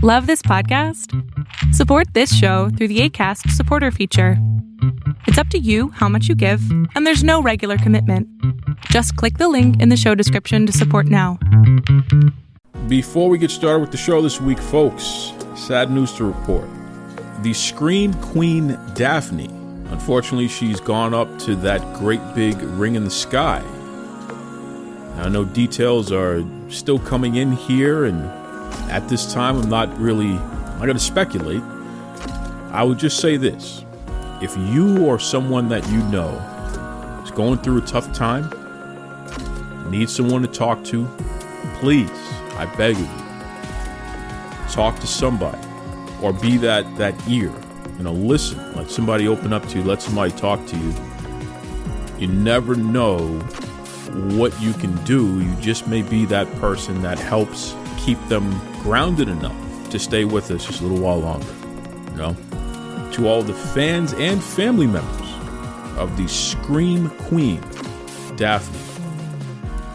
Love this podcast? Support this show through the Acast supporter feature. It's up to you how much you give, and there's no regular commitment. Just click the link in the show description to support now. Before we get started with the show this week, folks, sad news to report. The Scream Queen Daphne, unfortunately, she's gone up to that great big ring in the sky. Now, I know details are still coming in here, and at this time, I'm not going to speculate. I would just say this. If you or someone that you know is going through a tough time, needs someone to talk to, please, I beg of you, talk to somebody or be that ear. Listen, let somebody open up to you, let somebody talk to you. You never know what you can do. You just may be that person that helps keep them grounded enough to stay with us just a little while longer. To all the fans and family members of the Scream Queen, Daphne,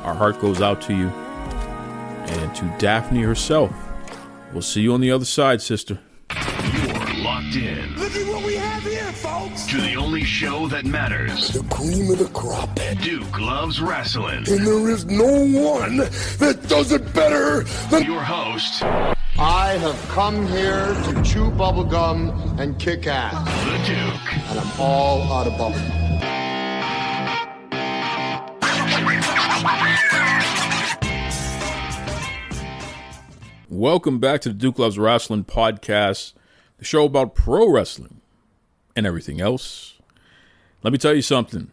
our heart goes out to you, and to Daphne herself. We'll see you on the other side, sister. You're locked in. Look at what we have here, folks. To the only show that matters. The cream of the crop. Duke Loves Rasslin. And there is no one that does it better than your host. I have come here to chew bubblegum and kick ass. The Duke. And I'm all out of bubblegum. Welcome back to the Duke Loves Rasslin podcast, the show about pro wrestling and everything else. Let me tell you something.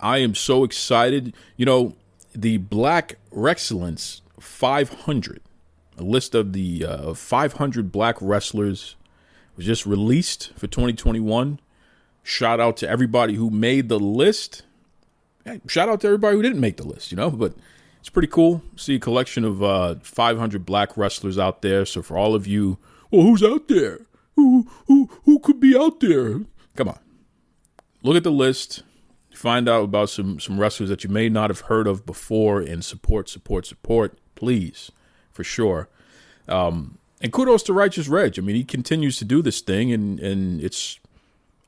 I am so excited. The Black Wrestling 500, a list of the 500 black wrestlers, was just released for 2021. Shout out to everybody who made the list. Shout out to everybody who didn't make the list, but it's pretty cool. See a collection of 500 black wrestlers out there. So for all of you, well, who's out there? Who could be out there? Come on. Look at the list. Find out about some wrestlers that you may not have heard of before, and support, please, for sure. And kudos to Righteous Reg. He continues to do this thing, and it's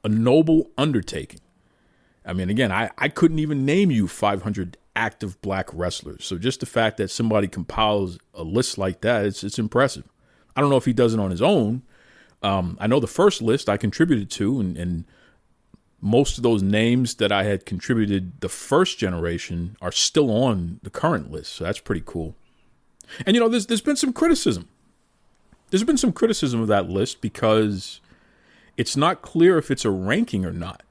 a noble undertaking. Again, I couldn't even name you 500 active black wrestlers. So just the fact that somebody compiles a list like that, it's impressive. I don't know if he does it on his own. I know the first list I contributed to, and most of those names that I had contributed the first generation are still on the current list. So that's pretty cool. And, there's been some criticism. There's been some criticism of that list because it's not clear if it's a ranking or not.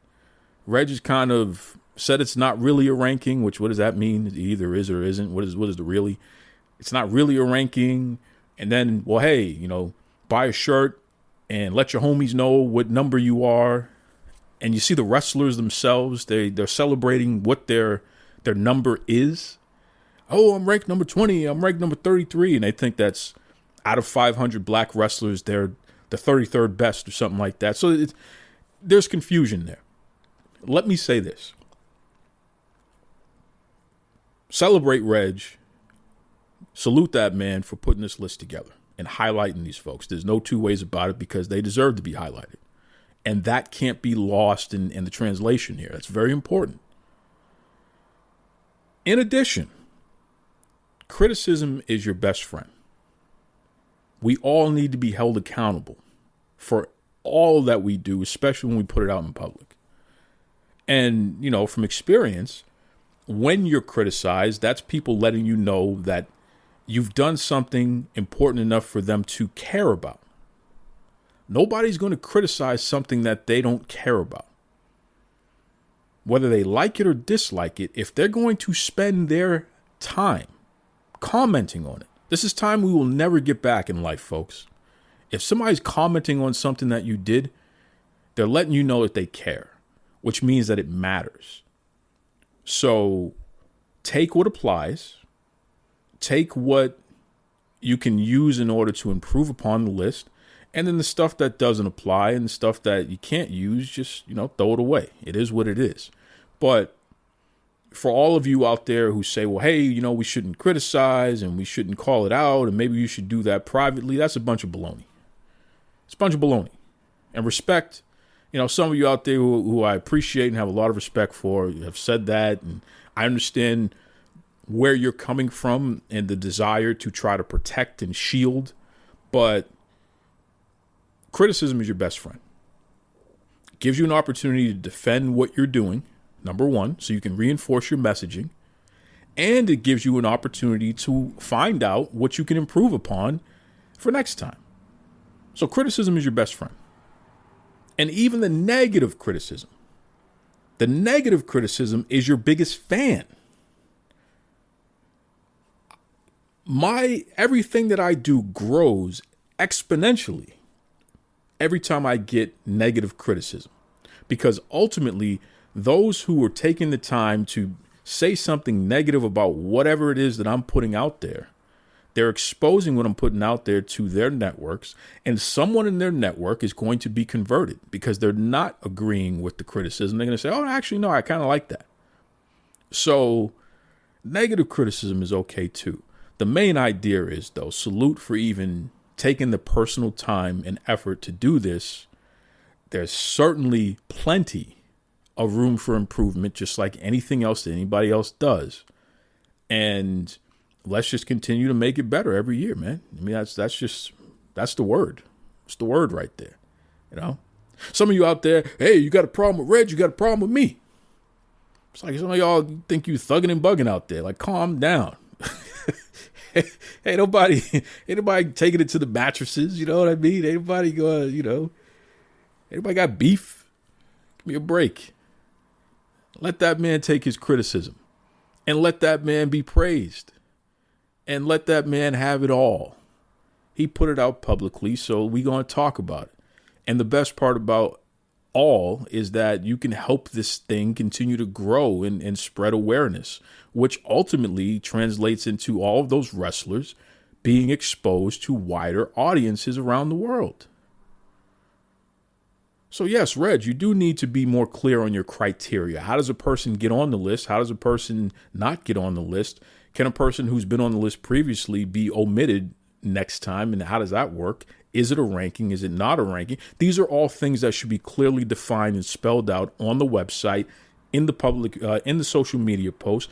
Reg has kind of said it's not really a ranking, which what does that mean? It either is or isn't. What is the really? It's not really a ranking. And then, well, hey, buy a shirt and let your homies know what number you are. And you see the wrestlers themselves, they're celebrating what their number is. Oh, I'm ranked number 20. I'm ranked number 33. And they think that's out of 500 black wrestlers, they're the 33rd best or something like that. So there's confusion there. Let me say this. Celebrate Reg. Salute that man for putting this list together and highlighting these folks. There's no two ways about it because they deserve to be highlighted. And that can't be lost in the translation here. That's very important. In addition, criticism is your best friend. We all need to be held accountable for all that we do, especially when we put it out in public. And, from experience, when you're criticized, that's people letting you know that you've done something important enough for them to care about. Nobody's going to criticize something that they don't care about. Whether they like it or dislike it, if they're going to spend their time commenting on it, this is time we will never get back in life, folks. If somebody's commenting on something that you did, they're letting you know that they care, which means that it matters. So take what applies, take what you can use in order to improve upon the list, and then the stuff that doesn't apply and the stuff that you can't use, just, throw it away. It is what it is. But for all of you out there who say, well, hey, we shouldn't criticize and we shouldn't call it out and maybe you should do that privately, that's a bunch of baloney. It's a bunch of baloney. And respect, some of you out there who I appreciate and have a lot of respect for have said that, and I understand where you're coming from and the desire to try to protect and shield, but criticism is your best friend. It gives you an opportunity to defend what you're doing, number one, so you can reinforce your messaging, and it gives you an opportunity to find out what you can improve upon for next time. So criticism is your best friend. And even the negative criticism is your biggest fan. Everything that I do grows exponentially every time I get negative criticism, because ultimately those who are taking the time to say something negative about whatever it is that I'm putting out there, they're exposing what I'm putting out there to their networks, and someone in their network is going to be converted because they're not agreeing with the criticism. They're going to say, oh, actually, no, I kind of like that. So negative criticism is okay too. The main idea is, though, salute for even taking the personal time and effort to do this. There's certainly plenty of room for improvement, just like anything else that anybody else does. And let's just continue to make it better every year, man. I mean, that's the word. It's the word right there. Some of you out there, hey, you got a problem with Red, you got a problem with me. It's like some of y'all think you thugging and bugging out there. Like, calm down. Ain't nobody taking it to the mattresses. You know what I mean? Anybody got beef? Give me a break. Let that man take his criticism and let that man be praised and let that man have it all. He put it out publicly, so we going to talk about it. And the best part about all is that you can help this thing continue to grow and spread awareness, which ultimately translates into all of those wrestlers being exposed to wider audiences around the world. So yes, Reg, you do need to be more clear on your criteria. How does a person get on the list? How does a person not get on the list? Can a person who's been on the list previously be omitted next time? And how does that work? Is it a ranking? Is it not a ranking? These are all things that should be clearly defined and spelled out on the website, in the public, in the social media posts.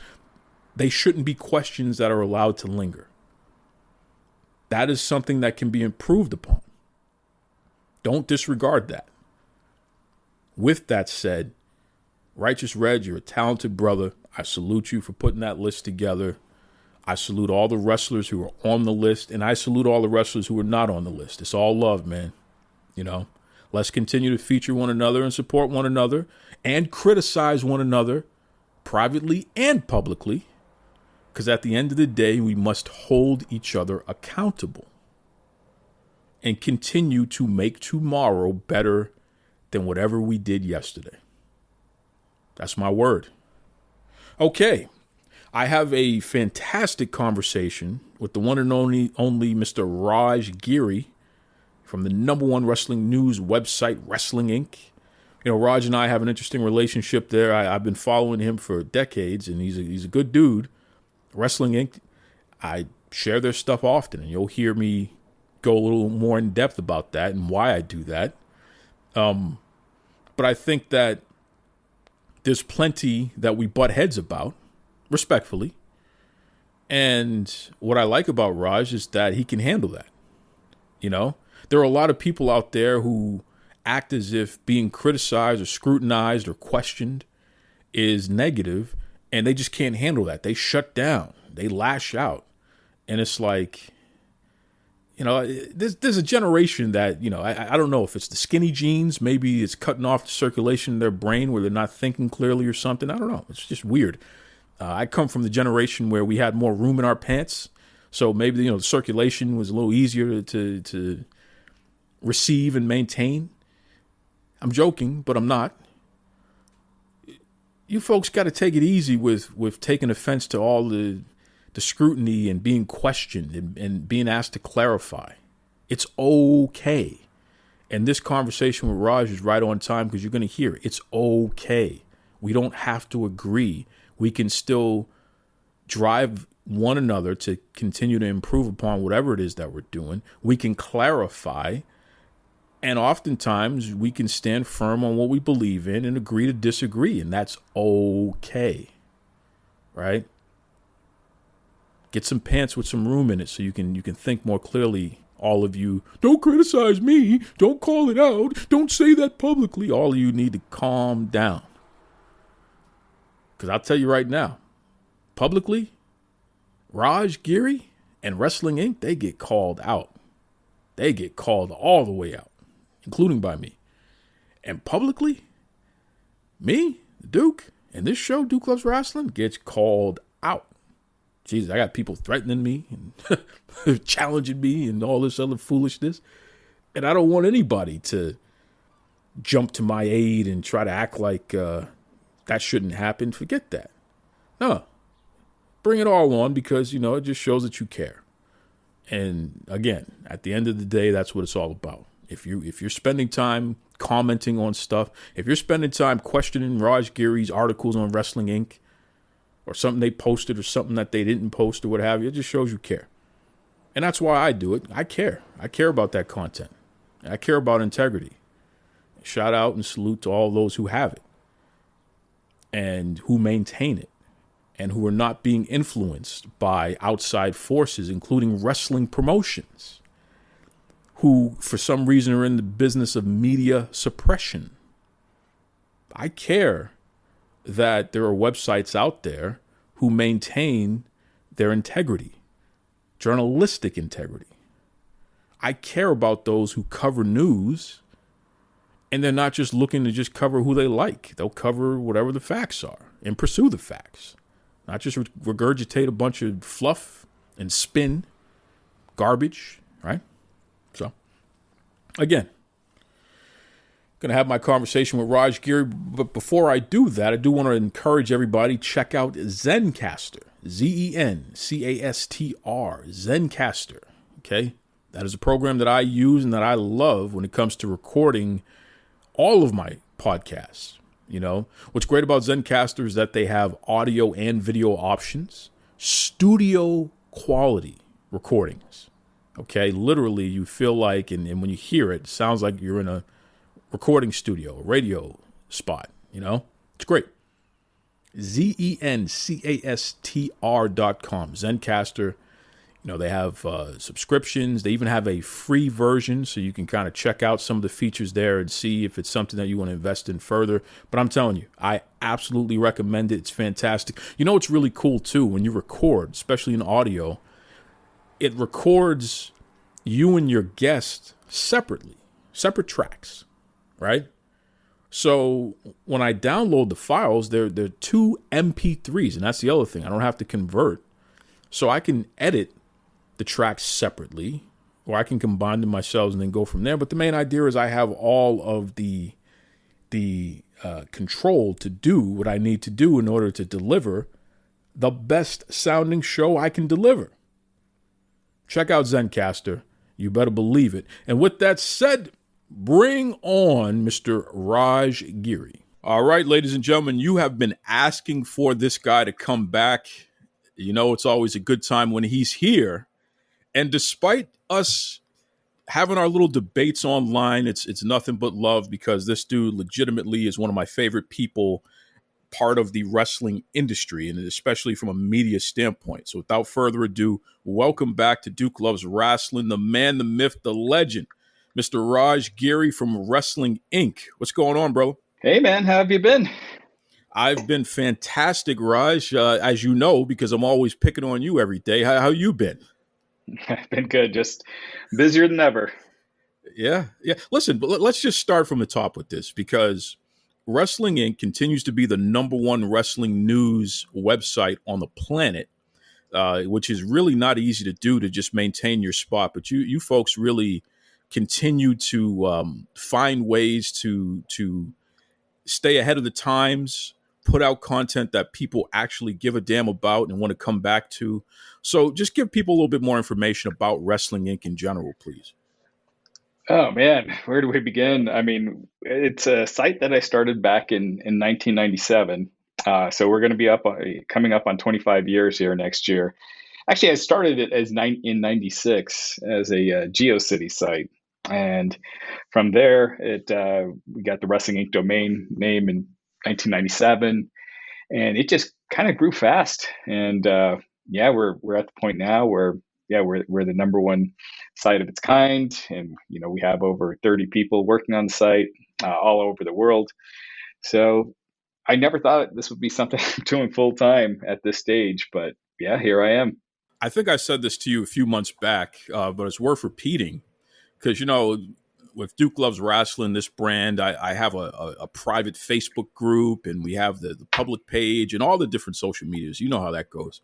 They shouldn't be questions that are allowed to linger. That is something that can be improved upon. Don't disregard that. With that said, Righteous Reg, you're a talented brother. I salute you for putting that list together. I salute all the wrestlers who are on the list, and I salute all the wrestlers who are not on the list. It's all love, man. Let's continue to feature one another and support one another and criticize one another privately and publicly, because at the end of the day, we must hold each other accountable and continue to make tomorrow better than whatever we did yesterday. That's my word. Okay. I have a fantastic conversation with the one and only Mr. Raj Giri from the #1 wrestling news website, Wrestling Inc. Raj and I have an interesting relationship there. I've been following him for decades, and he's a good dude. Wrestling Inc., I share their stuff often, and you'll hear me go a little more in depth about that and why I do that. But I think that there's plenty that we butt heads about, respectfully. And what I like about Raj is that he can handle that. There are a lot of people out there who act as if being criticized or scrutinized or questioned is negative, and they just can't handle that. They shut down. They lash out. And it's like, there's a generation that, I don't know if it's the skinny jeans. Maybe it's cutting off the circulation in their brain where they're not thinking clearly or something. I don't know. It's just weird. I come from the generation where we had more room in our pants. So maybe, the circulation was a little easier to receive and maintain. I'm joking, but I'm not. You folks got to take it easy with taking offense to all the scrutiny and being questioned and being asked to clarify. It's okay. And this conversation with Raj is right on time because you're going to hear it. It's okay. We don't have to agree. We can still drive one another to continue to improve upon whatever it is that we're doing. We can clarify, and oftentimes we can stand firm on what we believe in and agree to disagree, and that's okay, right? Get some pants with some room in it so you can think more clearly. All of you, don't criticize me, don't call it out, don't say that publicly. All of you need to calm down. Because I'll tell you right now, publicly, Raj, Giri, and Wrestling Inc., they get called out. They get called all the way out, including by me. And publicly, me, Duke, and this show, Duke Loves Rasslin, gets called out. Jesus, I got people threatening me and challenging me and all this other foolishness. And I don't want anybody to jump to my aid and try to act like that shouldn't happen. Forget that. No. Bring it all on because, it just shows that you care. And again, at the end of the day, that's what it's all about. If you're spending time commenting on stuff, if you're spending time questioning Raj Giri's articles on Wrestling Inc., or something they posted or something that they didn't post or what have you, it just shows you care. And that's why I do it. I care. I care about that content. I care about integrity. Shout out and salute to all those who have it and who maintain it and who are not being influenced by outside forces, including wrestling promotions, who for some reason are in the business of media suppression. I care that there are websites out there who maintain their integrity, journalistic integrity. I care about those who cover news, and they're not just looking to just cover who they like. They'll cover whatever the facts are and pursue the facts, not just regurgitate a bunch of fluff and spin garbage, right? So, again, going to have my conversation with Raj Giri, but before I do that, I do want to encourage everybody, check out Zencastr, Zencastr, Zencastr, okay? That is a program that I use and that I love when it comes to recording all of my podcasts, What's great about Zencastr is that they have audio and video options, studio quality recordings, okay? Literally, you feel like, and when you hear it, it sounds like you're in a recording studio, a radio spot, It's great. Zencastr.com. Zencastr, they have subscriptions. They even have a free version, so you can kind of check out some of the features there and see if it's something that you want to invest in further. But I'm telling you, I absolutely recommend it. It's fantastic. It's really cool, too, when you record, especially in audio, it records you and your guest separately, separate tracks. Right? So when I download the files, they're 2 MP3s, and that's the other thing. I don't have to convert. So I can edit the tracks separately, or I can combine them myself and then go from there. But the main idea is I have all of the control to do what I need to do in order to deliver the best sounding show I can deliver. Check out Zencastr. You better believe it. And with that said, bring on Mr. Raj Giri. All right, ladies and gentlemen, you have been asking for this guy to come back. It's always a good time when he's here. And despite us having our little debates online, it's nothing but love because this dude legitimately is one of my favorite people, part of the wrestling industry, and especially from a media standpoint. So without further ado, welcome back to Duke Loves Rasslin, the man, the myth, the legend, Mr. Raj Giri from Wrestling Inc. What's going on, bro? Hey, man. How have you been? I've been fantastic, Raj, as you know, because I'm always picking on you every day. How you been? I've been good. Just busier than ever. Yeah. Listen, but let's just start from the top with this because Wrestling Inc. continues to be the #1 wrestling news website on the planet, which is really not easy to do to just maintain your spot. But you folks really continue to find ways to stay ahead of the times, put out content that people actually give a damn about and want to come back to. So just give people a little bit more information about Wrestling Inc. in general, please. Oh, man. Where do we begin? I mean, it's a site that I started back in 1997. So we're going to be coming up on 25 years here next year. Actually, I started it in '96 as a GeoCity site, and from there, we got the Wrestling Inc. domain name in 1997, and it just kind of grew fast. And yeah, we're at the point now where we're the number one site of its kind, and we have over 30 people working on the site all over the world. So I never thought this would be something I'm doing full time at this stage, but yeah, here I am. I think I said this to you a few months back, but it's worth repeating because, with Duke Loves Rasslin, this brand, I have a private Facebook group, and we have the public page and all the different social medias. You know how that goes.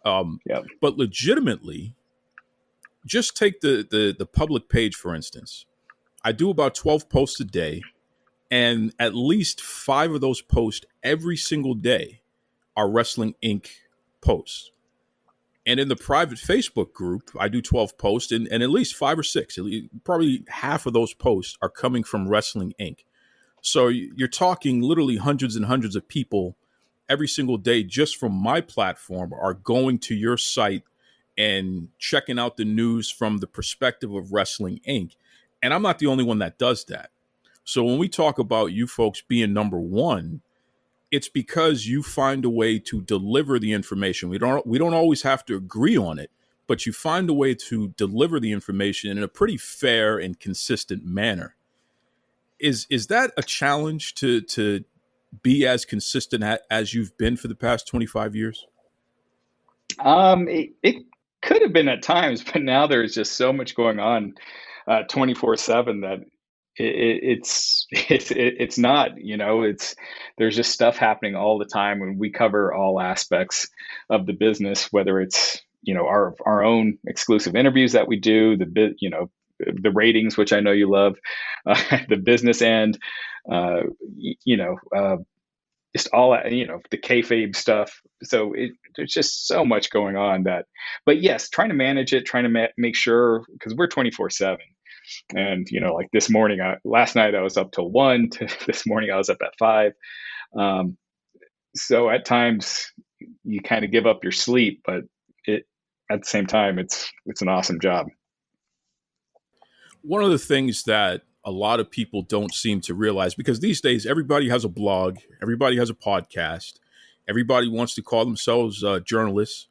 Yep. But legitimately, just take the public page, for instance. I do about 12 posts a day, and at least 5 of those posts every single day are Wrestling Inc. posts. And in the private Facebook group, I do 12 posts, and at least 5 or 6, probably half of those posts are coming from Wrestling Inc. So you're talking literally hundreds and hundreds of people every single day just from my platform are going to your site and checking out the news from the perspective of Wrestling Inc. And I'm not the only one that does that. So when we talk about you folks being number one, it's because you find a way to deliver the information. We don't always have to agree on it, but you find a way to deliver the information in a pretty fair and consistent manner. Is that a challenge to be as consistent as you've been for the past 25 years? It could have been at times, but now there's just so much going on 24/7 that it's not, there's just stuff happening all the time, and we cover all aspects of the business, whether it's our own exclusive interviews that we do, the ratings, which I know you love, the business end, just all the kayfabe stuff. So there's just so much going on but yes, trying to manage it, trying to make sure, because we're 24/7. And like this morning, last night I was up till 1. This morning I was up at 5. So at times you kind of give up your sleep, but at the same time it's an awesome job. One of the things that a lot of people don't seem to realize, because these days everybody has a blog, everybody has a podcast, everybody wants to call themselves journalists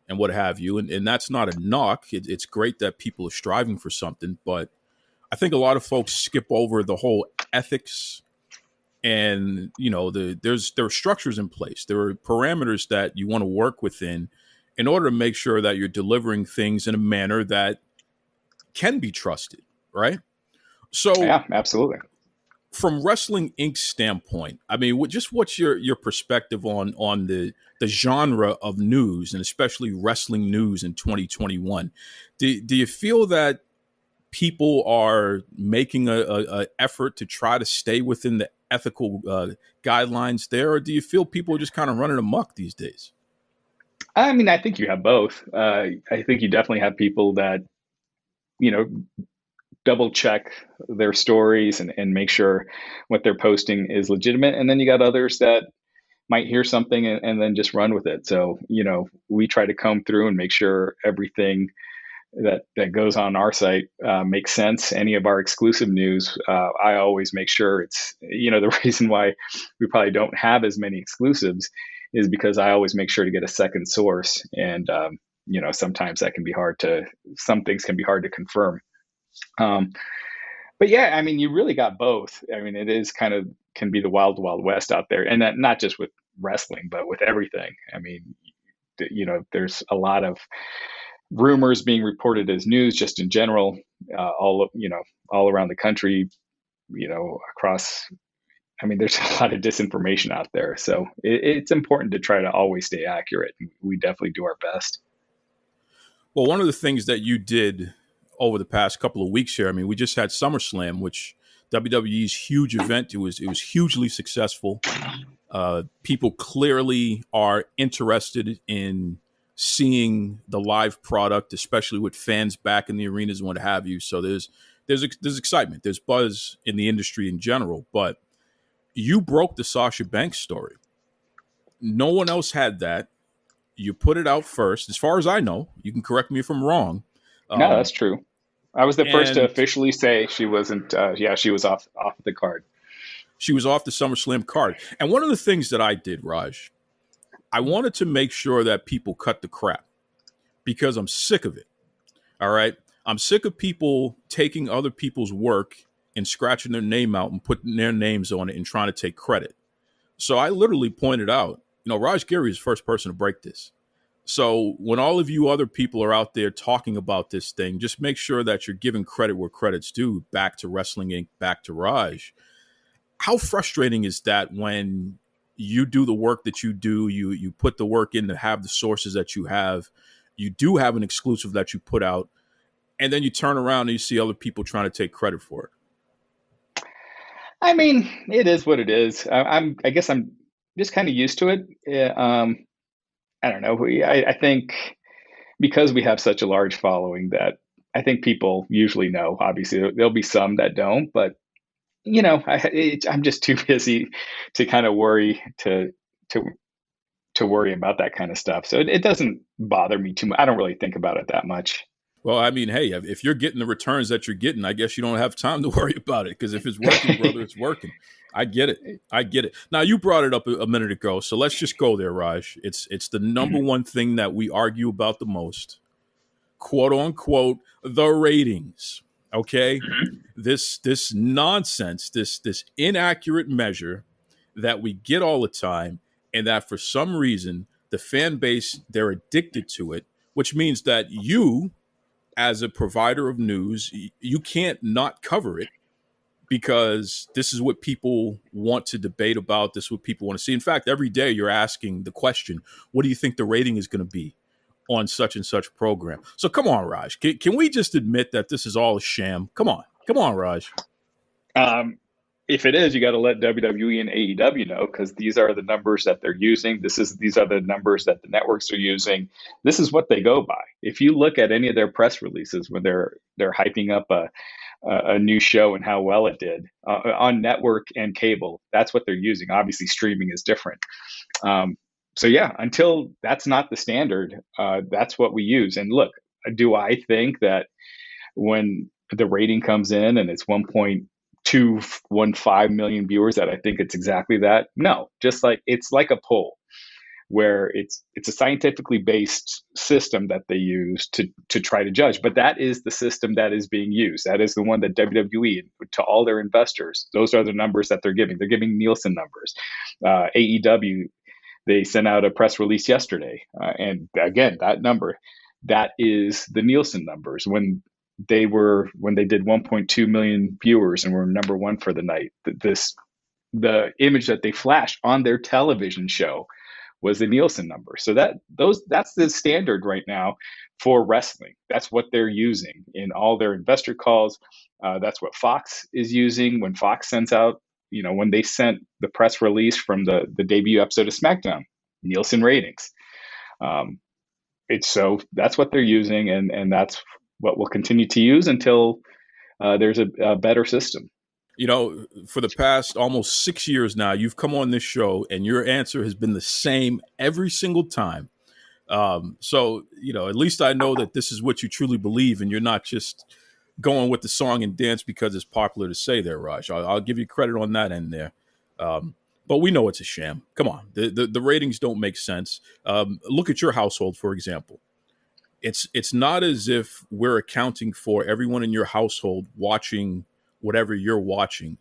and what have you, and that's not a knock. It's great that people are striving for something, but I think a lot of folks skip over the whole ethics, and there are structures in place. There are parameters that you want to work within in order to make sure that you're delivering things in a manner that can be trusted, right? So yeah, absolutely. From Wrestling Inc.'s standpoint, I mean, what's your perspective on the genre of news, and especially wrestling news in 2021? Do you feel that people are making a effort to try to stay within the ethical guidelines there, or do you feel people are just kind of running amok these days? I mean, I think you have both. I think you definitely have people that, double check their stories and make sure what they're posting is legitimate. And then you got others that might hear something and then just run with it. So, we try to comb through and make sure everything that goes on our site makes sense. Any of our exclusive news, I always make sure it's, the reason why we probably don't have as many exclusives is because I always make sure to get a second source. And, sometimes some things can be hard to confirm. But yeah, I mean, you really got both. I mean, it is can be the wild, wild west out there, and that not just with wrestling, but with everything. I mean, there's a lot of rumors being reported as news just in general, all around the country, across. I mean, there's a lot of disinformation out there, so it's important to try to always stay accurate. We definitely do our best. Well, one of the things that you did over the past couple of weeks here, I mean, we just had SummerSlam, which WWE's huge event. It was hugely successful. People clearly are interested in seeing the live product, especially with fans back in the arenas and what have you. So there's excitement, there's buzz in the industry in general. But you broke the Sasha Banks story. No one else had that. You put it out first. As far as I know, you can correct me if I'm wrong. No, that's true. I was the first to and officially say she wasn't. She was off the card. she was off the SummerSlam card. And one of the things that I did, Raj, I wanted to make sure that people cut the crap because I'm sick of it. All right. I'm sick of people taking other people's work and scratching their name out and putting their names on it and trying to take credit. So I literally pointed out, Raj Giri is the first person to break this. So when all of you other people are out there talking about this thing, just make sure that you're giving credit where credit's due, back to Wrestling Inc., back to Raj. How frustrating is that when you do the work that you do, you put the work in to have the sources that you have, you do have an exclusive that you put out, and then you turn around and you see other people trying to take credit for it? I mean, it is what it is. I guess I'm just kind of used to it. I don't know. I think because we have such a large following that I think people usually know. Obviously, there'll be some that don't, but I'm just too busy to kind of worry to worry about that kind of stuff. So it doesn't bother me too much. I don't really think about it that much. Well, I mean, hey, if you're getting the returns that you're getting, I guess you don't have time to worry about it, because if it's working, brother, it's working. I get it. Now, you brought it up a minute ago, so let's just go there, Raj. It's the number one thing that we argue about the most, quote unquote, the ratings. Okay, this nonsense, this inaccurate measure that we get all the time, and that for some reason the fan base, they're addicted to it, which means that you, as a provider of news, you can't not cover it, because this is what people want to debate about. This is what people want to see. In fact, every day you're asking the question, what do you think the rating is going to be on such and such program? So come on, Raj. Can we just admit that this is all a sham? Come on, Raj. If it is, you got to let WWE and AEW know, because these are the numbers that they're using. These are the numbers that the networks are using. This is what they go by. If you look at any of their press releases when they're hyping up a new show and how well it did on network and cable, that's what they're using. Obviously, streaming is different. So yeah, until that's not the standard, that's what we use. And look, do I think that when the rating comes in and it's 1.215 million viewers, that I think it's exactly that? No, just like it's like a poll where it's a scientifically based system that they use to try to judge. But that is the system that is being used. That is the one that WWE, to all their investors, those are the numbers that they're giving. They're giving Nielsen numbers. AEW, they sent out a press release yesterday. And again, that number, that is the Nielsen numbers. When they did 1.2 million viewers and were number one for the night, the image that they flashed on their television show was the Nielsen number. So that's the standard right now for wrestling. That's what they're using in all their investor calls. That's what Fox is using when Fox sends out, when they sent the press release from the debut episode of SmackDown, Nielsen ratings. That's what they're using, and that's what we'll continue to use until there's a better system. For the past almost 6 years now, you've come on this show and your answer has been the same every single time. So, at least I know that this is what you truly believe, and you're not just going with the song and dance because it's popular to say there, Raj. I'll give you credit on that end there. But we know it's a sham. Come on. The ratings don't make sense. Look at your household, for example. It's not as if we're accounting for everyone in your household watching whatever you're watching,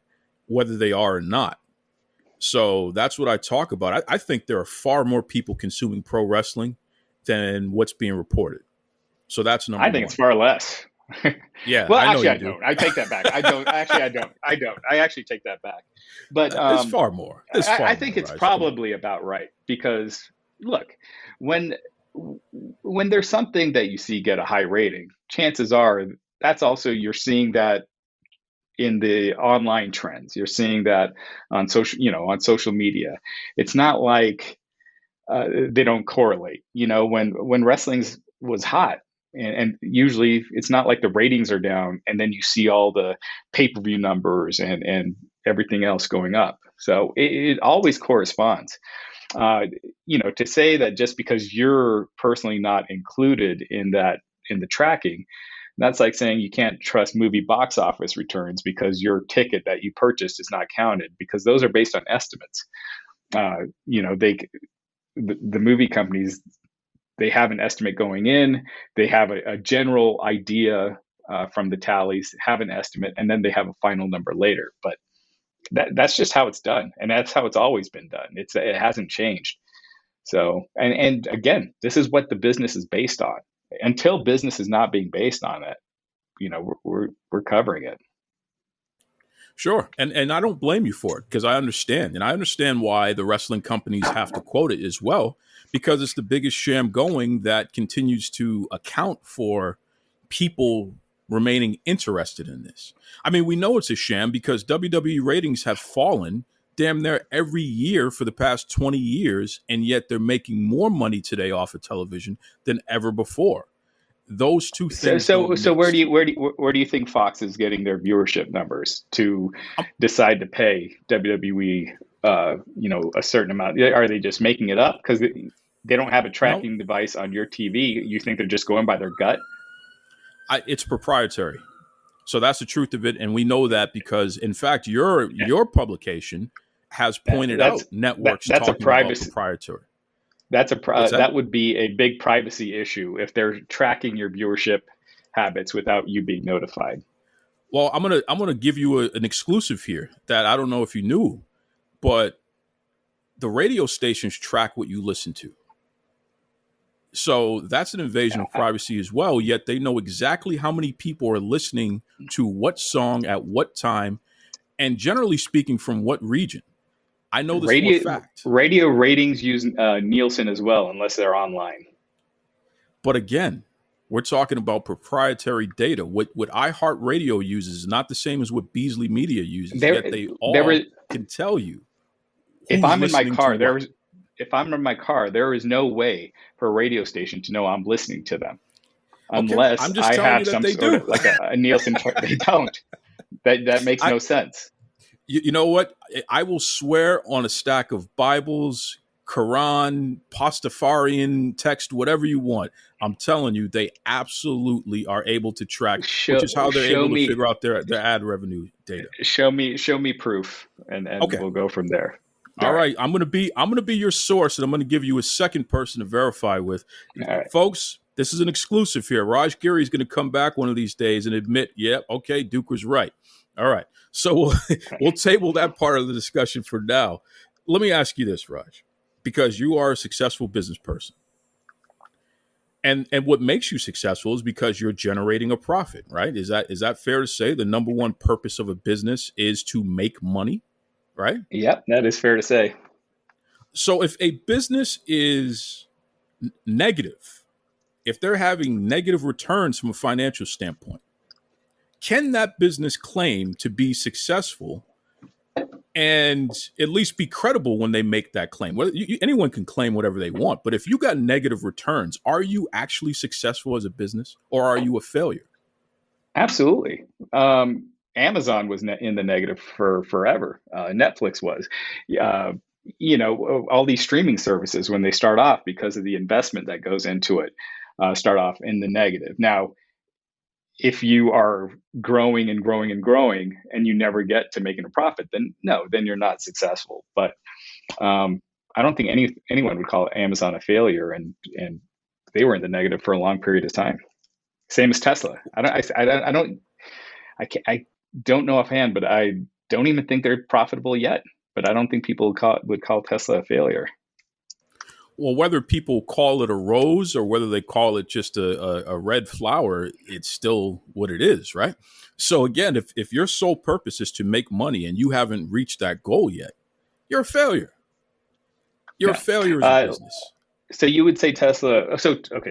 whether they are or not. So that's what I talk about. I think there are far more people consuming pro wrestling than what's being reported. So that's number one. I think it's far less. Yeah. Well, I don't. I take that back. I don't. Actually, I don't. I actually take that back. But it's far more. I think it's probably about right, because look, when there's something that you see get a high rating, chances are that's also, you're seeing that in the online trends. You're seeing that on social media. It's not like they don't correlate. When wrestling was hot, and usually it's not like the ratings are down and then you see all the pay-per-view numbers and everything else going up. So it always corresponds. To say that just because you're personally not included in the tracking, that's like saying you can't trust movie box office returns because your ticket that you purchased is not counted, because those are based on estimates. The movie companies, they have an estimate going in, they have a general idea from the tallies, have an estimate, and then they have a final number later. But that's just how it's done, and that's how it's always been done. It hasn't changed. So, and again, this is what the business is based on. Until business is not being based on it, we're covering it. Sure. And I don't blame you for it, because I understand. And I understand why the wrestling companies have to quote it as well, because it's the biggest sham going that continues to account for people remaining interested in this. I mean, we know it's a sham because WWE ratings have fallen damn near every year for the past 20 years, and yet they're making more money today off of television than ever before. Those two things. So where do you think Fox is getting their viewership numbers to decide to pay WWE a certain amount? Are they just making it up because they don't have a tracking device on your TV? You think they're just going by their gut? It's proprietary. So that's the truth of it, and we know that because, in fact, your publication has pointed out networks talking about proprietary. That would be a big privacy issue if they're tracking your viewership habits without you being notified. Well, I'm gonna give you an exclusive here that I don't know if you knew, but the radio stations track what you listen to. So that's an invasion of privacy as well. Yet they know exactly how many people are listening to what song at what time, and generally speaking, from what region. I know this for a fact. Radio ratings use Nielsen as well, unless they're online. But again, we're talking about proprietary data. What iHeart Radio uses is not the same as what Beasley Media uses. Yet they all can tell you. If I'm in my car, there is no way for a radio station to know I'm listening to them, unless I have some sort of like a Nielsen chart. They don't. That makes no sense. You know what? I will swear on a stack of Bibles, Quran, Pastafarian text, whatever you want. I'm telling you, they absolutely are able to track, which is how they're able to figure out their ad revenue data. Show me proof, and okay. We'll go from there. All right. I'm gonna be your source, and I'm gonna give you a second person to verify with. Right. Folks, this is an exclusive here. Raj Giri is gonna come back one of these days and admit, okay, Duke was right. All right. So we'll table that part of the discussion for now. Let me ask you this, Raj, because you are a successful business person. And what makes you successful is because you're generating a profit, right? Is that fair to say? The number one purpose of a business is to make money, right? Yep, that is fair to say. So if a business is negative, if they're having negative returns from a financial standpoint, can that business claim to be successful and at least be credible when they make that claim? Well, anyone can claim whatever they want, but if you got negative returns, are you actually successful as a business, or are you a failure? Absolutely. Amazon was in the negative for forever. Netflix was. All these streaming services, when they start off, because of the investment that goes into it, start off in the negative. Now, if you are growing and growing and growing and you never get to making a profit, then you're not successful. But I don't think anyone would call Amazon a failure, and they were in the negative for a long period of time. Same as Tesla. I don't know offhand, but I don't even think they're profitable yet. But I don't think people would call Tesla a failure. Well, whether people call it a rose or whether they call it just a red flower, it's still what it is, right? So again, if your sole purpose is to make money and you haven't reached that goal yet, you're a failure. You're a failure as a business. So you would say Tesla,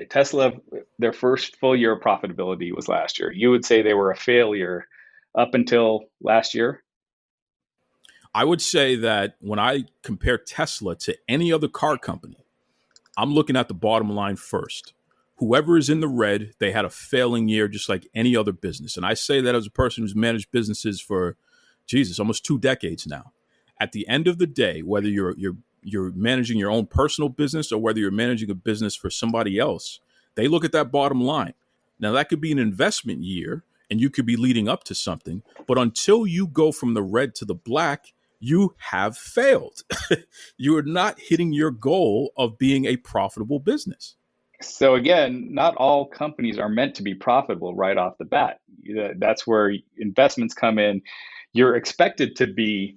Tesla, their first full year of profitability was last year. You would say they were a failure up until last year? I would say that when I compare Tesla to any other car company, I'm looking at the bottom line first. Whoever is in the red, they had a failing year just like any other business. And I say that as a person who's managed businesses for, almost 2 decades now. At the end of the day, whether you're you're managing your own personal business or whether you're managing a business for somebody else, they look at that bottom line. Now, that could be an investment year and you could be leading up to something, but until you go from the red to the black, you have failed. You are not hitting your goal of being a profitable business. So again, not all companies are meant to be profitable right off the bat. That's where investments come in. You're expected to be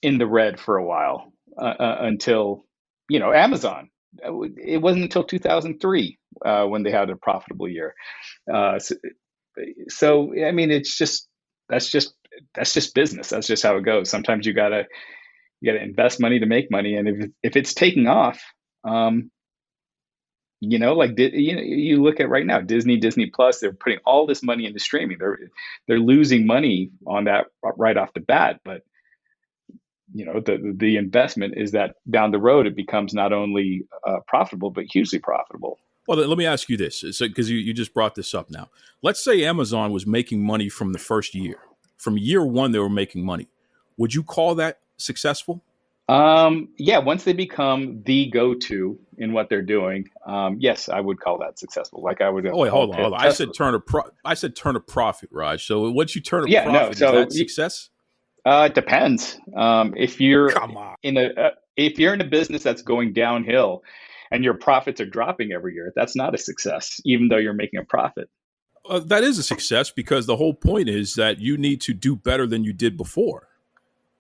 in the red for a while until, Amazon. It wasn't until 2003 when they had a profitable year. So I mean, that's just business. That's just how it goes. Sometimes you gotta invest money to make money, and if it's taking off, you look at right now, Disney Plus, they're putting all this money into streaming. They're losing money on that right off the bat, but the investment is that down the road it becomes not only profitable but hugely profitable. Well, let me ask you this, because you just brought this up now. Let's say Amazon was making money from the first year. From year one, they were making money. Would you call that successful? Yeah, once they become the go-to in what they're doing, yes, I would call that successful. Like I would. Oh, wait, hold on. I said turn a profit, Raj. So once you turn a profit, is that success? It depends. If you're if you're in a business that's going downhill and your profits are dropping every year, that's not a success, even though you're making a profit. That is a success because the whole point is that you need to do better than you did before,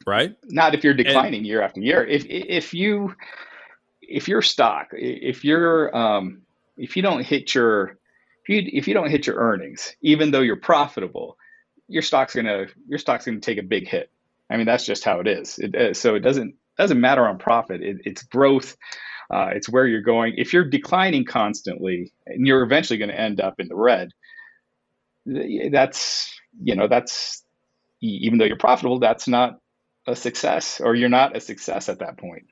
right? Not if you're declining year after year. If your stock, if you don't hit your earnings, even though you're profitable, your stock's gonna take a big hit. I mean, that's just how it is. So it doesn't matter on profit. It's growth. It's where you're going. If you're declining constantly, and you're eventually going to end up in the red, that's even though you're profitable, that's not a success, or you're not a success at that point.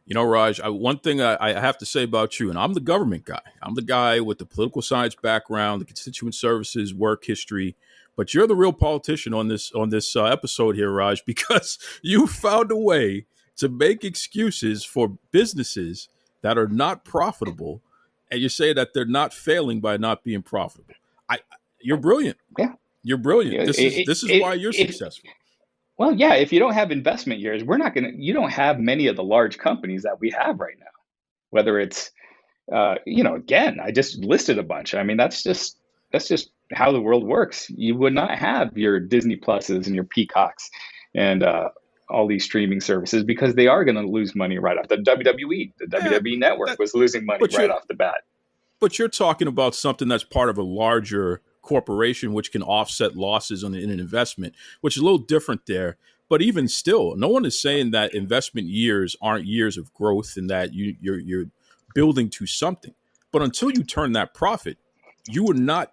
Raj, one thing I have to say about you, and I'm the government guy. I'm the guy with the political science background, the constituent services work history. But you're the real politician on this episode here, Raj, because you found a way to make excuses for businesses that are not profitable, and you say that they're not failing by not being profitable. You're brilliant. Yeah, you're brilliant. This is why you're successful. Well, yeah. If you don't have investment years, you don't have many of the large companies that we have right now. Whether it's, again, I just listed a bunch. I mean, that's just how the world works. You would not have your Disney Pluses and your Peacocks and all these streaming services because they are going to lose money right off. The WWE Network was losing money right off the bat. But you're talking about something that's part of a larger corporation, which can offset losses in an investment, which is a little different there. But even still, no one is saying that investment years aren't years of growth and that you're building to something. But until you turn that profit, you are not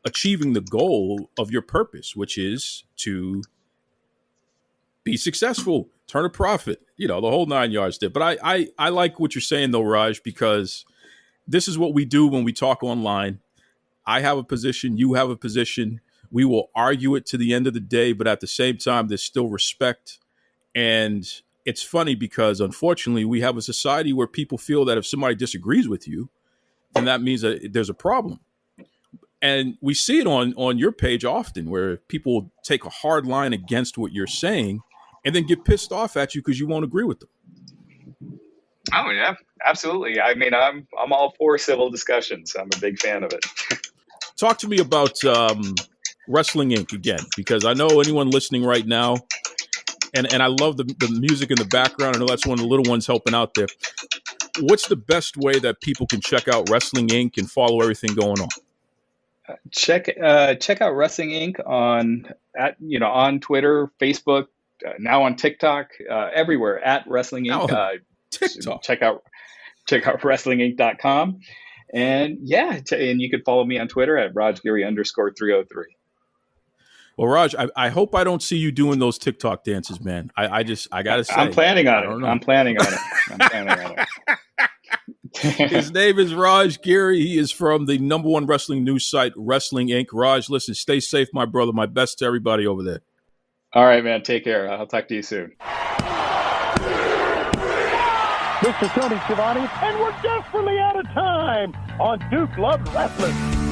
achieving the goal of your purpose, which is to be successful, turn a profit, the whole 9 yards there. But I like what you're saying, though, Raj, because this is what we do when we talk online. I have a position, you have a position. We will argue it to the end of the day, but at the same time, there's still respect. And it's funny because, unfortunately, we have a society where people feel that if somebody disagrees with you, then that means that there's a problem. And we see it on your page often where people take a hard line against what you're saying and then get pissed off at you because you won't agree with them. Oh, yeah, absolutely. I mean, I'm all for civil discussions. I'm a big fan of it. Talk to me about Wrestling Inc. again, because I know anyone listening right now, and I love the music in the background. I know that's one of the little ones helping out there. What's the best way that people can check out Wrestling Inc. and follow everything going on? Check out Wrestling Inc. on Twitter, Facebook, now on TikTok, everywhere at Wrestling Inc. TikTok. Check out wrestlinginc.com. And and you can follow me on Twitter at RajGiri_303. Well, Raj, I hope I don't see you doing those TikTok dances, man. I gotta say, I'm planning on it. His name is Raj Giri. He is from the #1 wrestling news site, Wrestling Inc. Raj, listen, stay safe, my brother. My best to everybody over there. All right, man. Take care. I'll talk to you soon. Mr. Tony Schiavone, and we're desperately out of time on Duke Loves Rasslin.